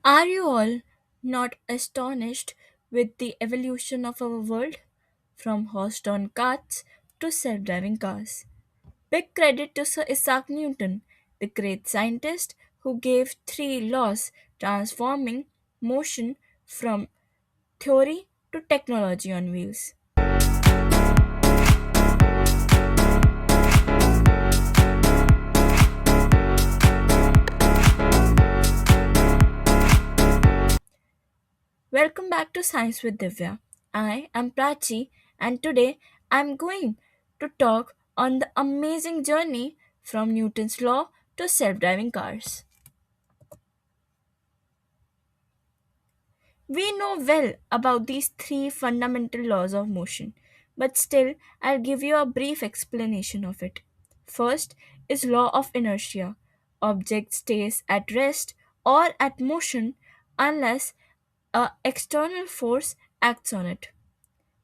Are you all not astonished with the evolution of our world? From horse drawn carts to self driving cars. Big credit to Sir Isaac Newton, the great scientist who gave three laws transforming motion from theory to technology on wheels. Welcome back to Science with Divya. I am Prachi and today I am going to talk on the amazing journey from Newton's law to self-driving cars. We know well about these three fundamental laws of motion, but still I'll give you a brief explanation of it. First is law of inertia. Object stays at rest or at motion unless a external force acts on it.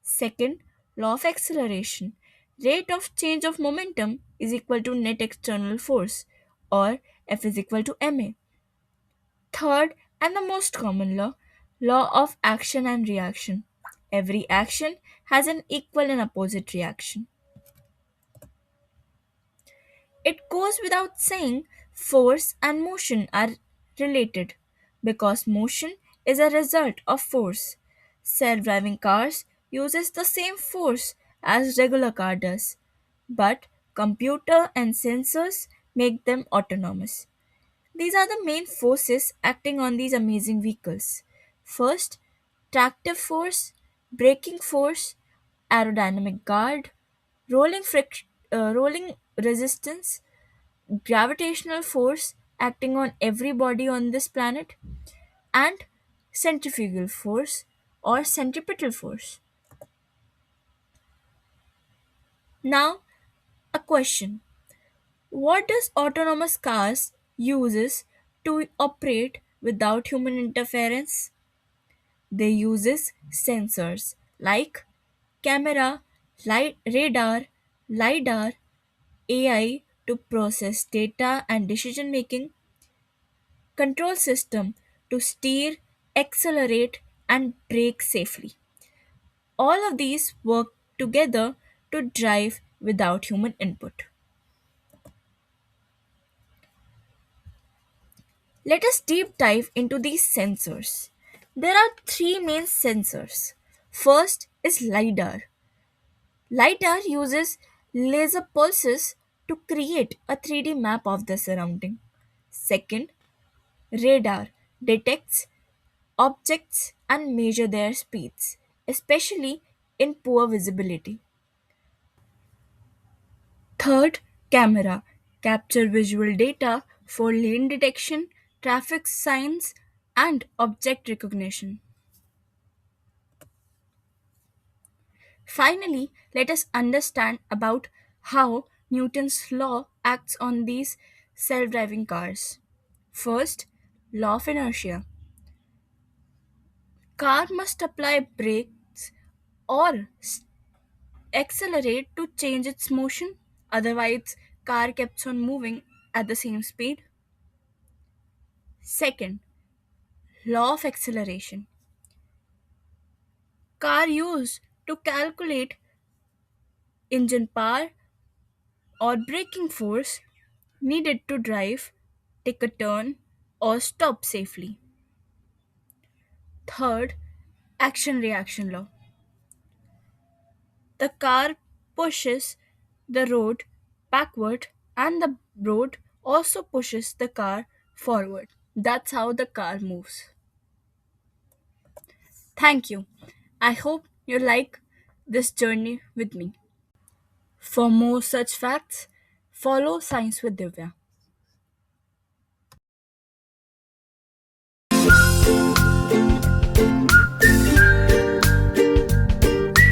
Second, law of acceleration. Rate of change of momentum is equal to net external force or F is equal to ma. Third, and the most common law, law of action and reaction. Every action has an equal and opposite reaction. It goes without saying force and motion are related because motion is a result of force. Self-driving cars uses the same force as regular car does, but computer and sensors make them autonomous. These are the main forces acting on these amazing vehicles. First, tractive force, braking force, aerodynamic guard, rolling resistance, gravitational force acting on every body on this planet, and centrifugal force or centripetal force. Now, a question. What does autonomous cars uses to operate without human interference? They uses sensors like camera, light, radar, lidar, AI to process data and decision making, control system to steer, accelerate and brake safely. All of these work together to drive without human input. Let us deep dive into these sensors. There are three main sensors. First is LiDAR. LiDAR uses laser pulses to create a 3D map of the surrounding. Second, radar detects objects and measure their speeds, especially in poor visibility. Third, camera capture visual data for lane detection, traffic signs, and object recognition. Finally, let us understand about how Newton's law acts on these self-driving cars. First, law of inertia. Car must apply brakes or accelerate to change its motion, otherwise car keeps on moving at the same speed. Second, law of acceleration. Car used to calculate engine power or braking force needed to drive, take a turn, or stop safely. Third, action reaction law. The car pushes the road backward, and the road also pushes the car forward. That's how the car moves. Thank you. I hope you like this journey with me. For more such facts, follow Science with Divya.